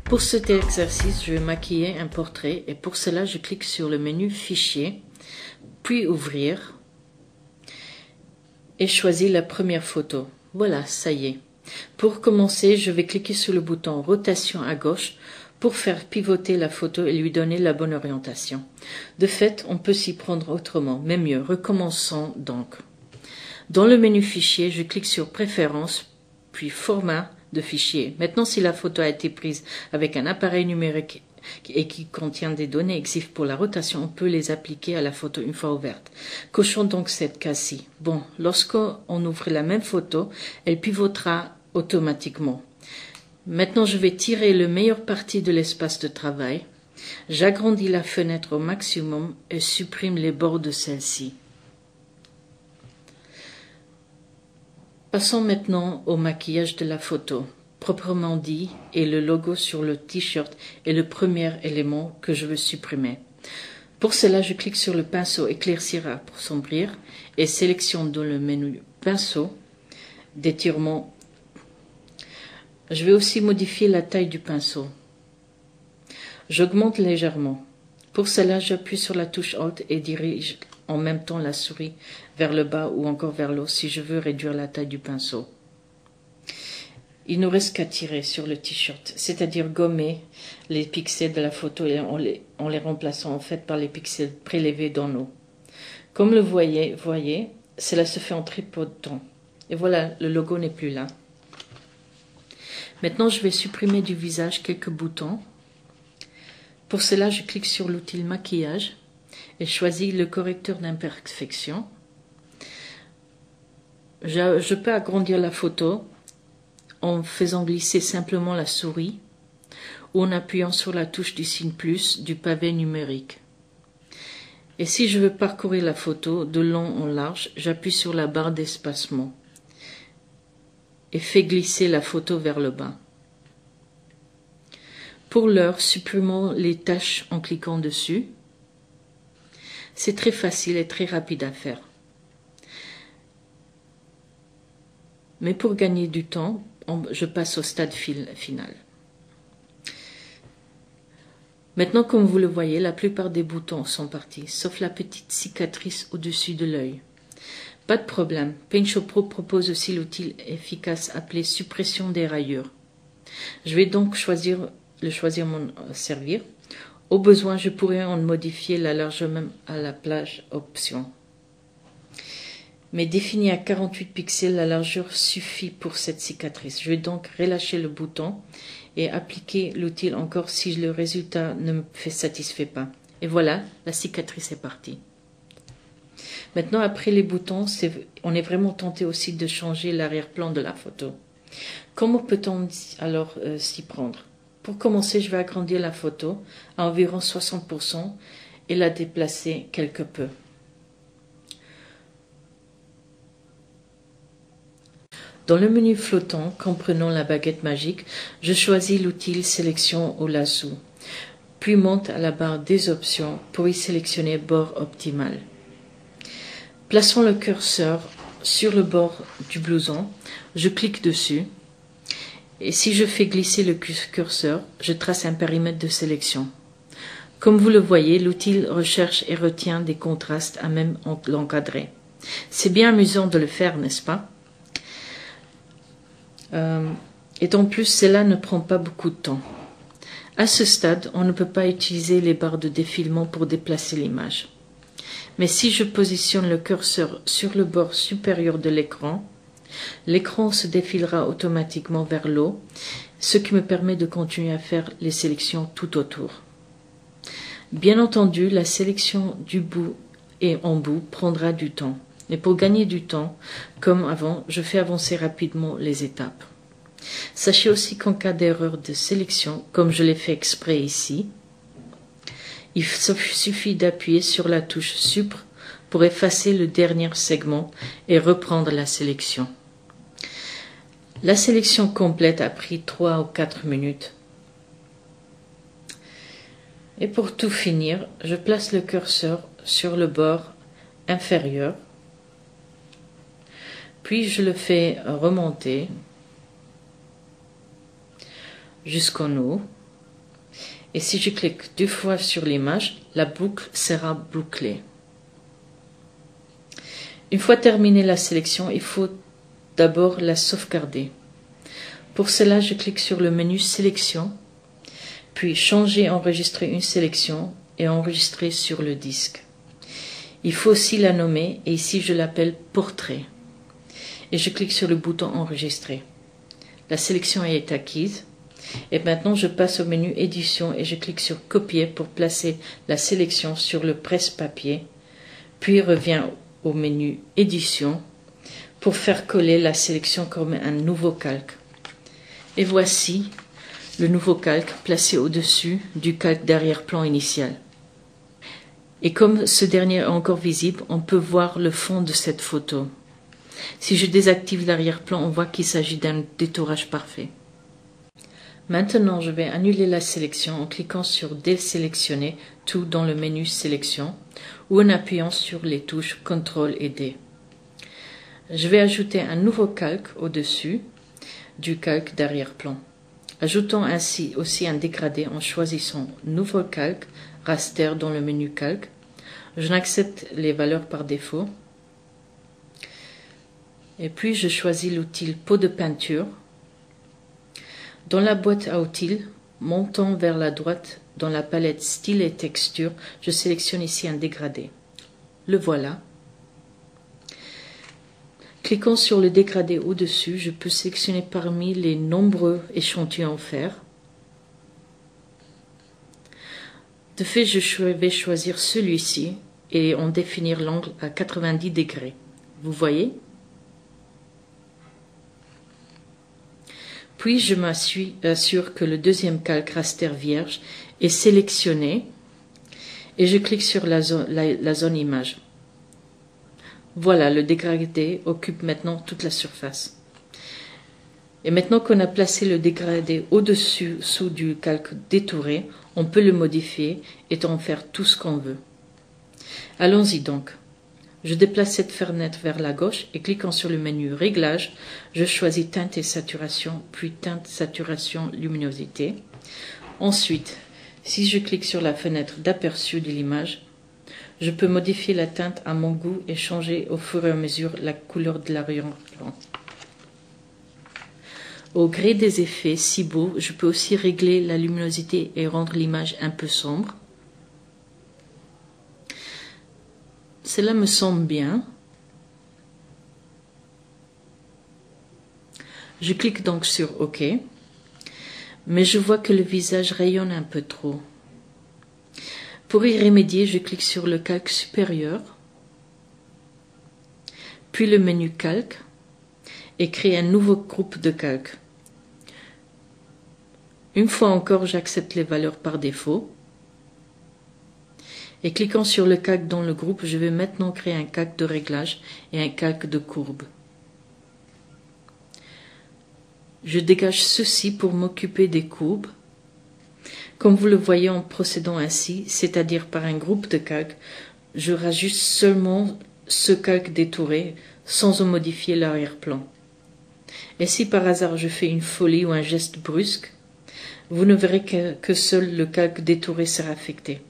Pour cet exercice, je vais maquiller un portrait et pour cela, je clique sur le menu Fichier, puis Ouvrir et choisis la première photo. Voilà, ça y est. Pour commencer, je vais cliquer sur le bouton Rotation à gauche pour faire pivoter la photo et lui donner la bonne orientation. De fait, on peut s'y prendre autrement, mais mieux. Recommençons donc. Dans le menu Fichier, je clique sur Préférences, puis Format de fichier. Maintenant, si la photo a été prise avec un appareil numérique et qui contient des données EXIF pour la rotation, on peut les appliquer à la photo une fois ouverte. Cochons donc cette case-ci. Bon, lorsqu'on ouvre la même photo, elle pivotera automatiquement. Maintenant, je vais tirer le meilleur parti de l'espace de travail. J'agrandis la fenêtre au maximum et supprime les bords de celle-ci. Passons maintenant au maquillage de la photo. Proprement dit, et le logo sur le t-shirt est le premier élément que je veux supprimer. Pour cela, je clique sur le pinceau éclaircira pour sombrir et sélectionne dans le menu pinceau d'étirement. Je vais aussi modifier la taille du pinceau. J'augmente légèrement. Pour cela, j'appuie sur la touche Alt et dirige en même temps la souris vers le bas ou encore vers le haut si je veux réduire la taille du pinceau. Il ne nous reste qu'à tirer sur le t-shirt, c'est-à-dire gommer les pixels de la photo en les remplaçant en fait par les pixels prélevés dans l'eau. Comme le voyez, cela se fait en très peu de temps. Et voilà, le logo n'est plus là. Maintenant, je vais supprimer du visage quelques boutons. Pour cela, je clique sur l'outil maquillage et choisis le correcteur d'imperfection. Je peux agrandir la photo en faisant glisser simplement la souris ou en appuyant sur la touche du signe plus du pavé numérique. Et si je veux parcourir la photo de long en large, j'appuie sur la barre d'espacement et fais glisser la photo vers le bas. Pour l'heure, supprimons les taches en cliquant dessus. C'est très facile et très rapide à faire. Mais pour gagner du temps, je passe au stade final. Maintenant, comme vous le voyez, la plupart des boutons sont partis, sauf la petite cicatrice au-dessus de l'œil. Pas de problème, Paint Shop Pro propose aussi l'outil efficace appelé suppression des rayures. Je vais donc m'en servir. Au besoin, je pourrais en modifier la largeur même à la plage option. Mais définie à 48 pixels, la largeur suffit pour cette cicatrice. Je vais donc relâcher le bouton et appliquer l'outil encore si le résultat ne me satisfait pas. Et voilà, la cicatrice est partie. Maintenant, après les boutons, on est vraiment tenté aussi de changer l'arrière-plan de la photo. Comment peut-on alors s'y prendre? Pour commencer, je vais agrandir la photo à environ 60% et la déplacer quelque peu. Dans le menu flottant, comprenant la baguette magique, je choisis l'outil sélection au lasso, puis monte à la barre des options pour y sélectionner bord optimal. Plaçons le curseur sur le bord du blouson, je clique dessus et si je fais glisser le curseur, je trace un périmètre de sélection. Comme vous le voyez, l'outil recherche et retient des contrastes à même l'encadrer. C'est bien amusant de le faire, n'est-ce pas? Et en plus, cela ne prend pas beaucoup de temps. À ce stade, on ne peut pas utiliser les barres de défilement pour déplacer l'image. Mais si je positionne le curseur sur le bord supérieur de l'écran se défilera automatiquement vers le haut, ce qui me permet de continuer à faire les sélections tout autour. Bien entendu, la sélection du bout et en bout prendra du temps. Mais pour gagner du temps, comme avant, je fais avancer rapidement les étapes. Sachez aussi qu'en cas d'erreur de sélection, comme je l'ai fait exprès ici, il suffit d'appuyer sur la touche Supr pour effacer le dernier segment et reprendre la sélection. La sélection complète a pris 3 ou 4 minutes. Et pour tout finir, je place le curseur sur le bord inférieur, puis je le fais remonter jusqu'en haut. Et si je clique 2 fois sur l'image, la boucle sera bouclée. Une fois terminée la sélection, il faut d'abord la sauvegarder. Pour cela, je clique sur le menu Sélection, puis Changer, enregistrer une sélection et enregistrer sur le disque. Il faut aussi la nommer et ici je l'appelle Portrait. Et je clique sur le bouton Enregistrer. La sélection est acquise. Et maintenant je passe au menu Édition et je clique sur Copier pour placer la sélection sur le presse-papier, puis reviens au menu Édition pour faire coller la sélection comme un nouveau calque. Et voici le nouveau calque placé au-dessus du calque d'arrière-plan initial. Et comme ce dernier est encore visible, on peut voir le fond de cette photo. Si je désactive l'arrière-plan, on voit qu'il s'agit d'un détourage parfait. Maintenant, je vais annuler la sélection en cliquant sur Désélectionner tout dans le menu Sélection ou en appuyant sur les touches CTRL et D. Je vais ajouter un nouveau calque au-dessus du calque d'arrière-plan. Ajoutons ainsi aussi un dégradé en choisissant Nouveau calque, raster dans le menu Calque. Je n'accepte les valeurs par défaut. Et puis je choisis l'outil Pot de peinture. Dans la boîte à outils, montant vers la droite dans la palette Style et Texture, je sélectionne ici un dégradé. Le voilà. Cliquant sur le dégradé au-dessus, je peux sélectionner parmi les nombreux échantillons offerts. De fait, je vais choisir celui-ci et en définir l'angle à 90 degrés. Vous voyez? Puis je m'assure que le deuxième calque raster vierge est sélectionné et je clique sur la zone image. Voilà, le dégradé occupe maintenant toute la surface. Et maintenant qu'on a placé le dégradé au-dessus du calque détouré, on peut le modifier et en faire tout ce qu'on veut. Allons-y donc. Je déplace cette fenêtre vers la gauche et cliquant sur le menu Réglages, je choisis Teinte et Saturation, puis Teinte, Saturation, Luminosité. Ensuite, si je clique sur la fenêtre d'aperçu de l'image, je peux modifier la teinte à mon goût et changer au fur et à mesure la couleur de l'arrière-plan. Au gré des effets si beaux, je peux aussi régler la luminosité et rendre l'image un peu sombre. Cela me semble bien. Je clique donc sur OK, mais je vois que le visage rayonne un peu trop. Pour y remédier, je clique sur le calque supérieur, puis le menu Calque et crée un nouveau groupe de calques. Une fois encore, j'accepte les valeurs par défaut. Et cliquant sur le calque dans le groupe, je vais maintenant créer un calque de réglage et un calque de courbe. Je dégage ceci pour m'occuper des courbes. Comme vous le voyez en procédant ainsi, c'est-à-dire par un groupe de calques, je rajoute seulement ce calque détouré sans en modifier l'arrière-plan. Et si par hasard je fais une folie ou un geste brusque, vous ne verrez que seul le calque détouré sera affecté.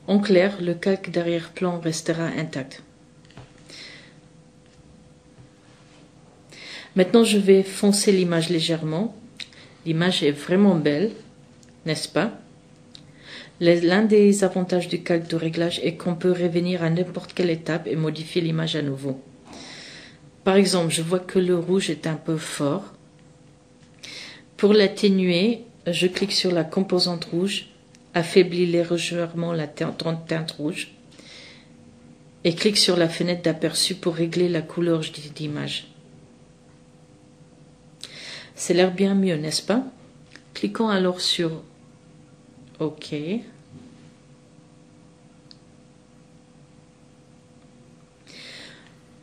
En clair, le calque d'arrière-plan restera intact. Maintenant, je vais foncer l'image légèrement. L'image est vraiment belle, n'est-ce pas? L'un des avantages du calque de réglage est qu'on peut revenir à n'importe quelle étape et modifier l'image à nouveau. Par exemple, je vois que le rouge est un peu fort. Pour l'atténuer, je clique sur la composante rouge, affaiblis légèrement la teinte rouge et clique sur la fenêtre d'aperçu pour régler la couleur d'image. C'est l'air bien mieux, n'est-ce pas? Cliquons alors sur OK.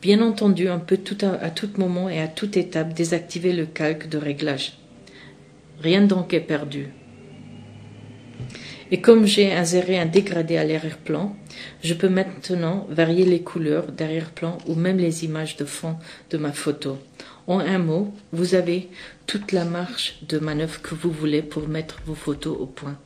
Bien entendu, on peut à tout moment et à toute étape désactiver le calque de réglage. Rien donc est perdu. Et comme j'ai inséré un dégradé à l'arrière-plan, je peux maintenant varier les couleurs d'arrière-plan ou même les images de fond de ma photo, En un mot, vous avez toute la marge de manœuvre que vous voulez pour mettre vos photos au point.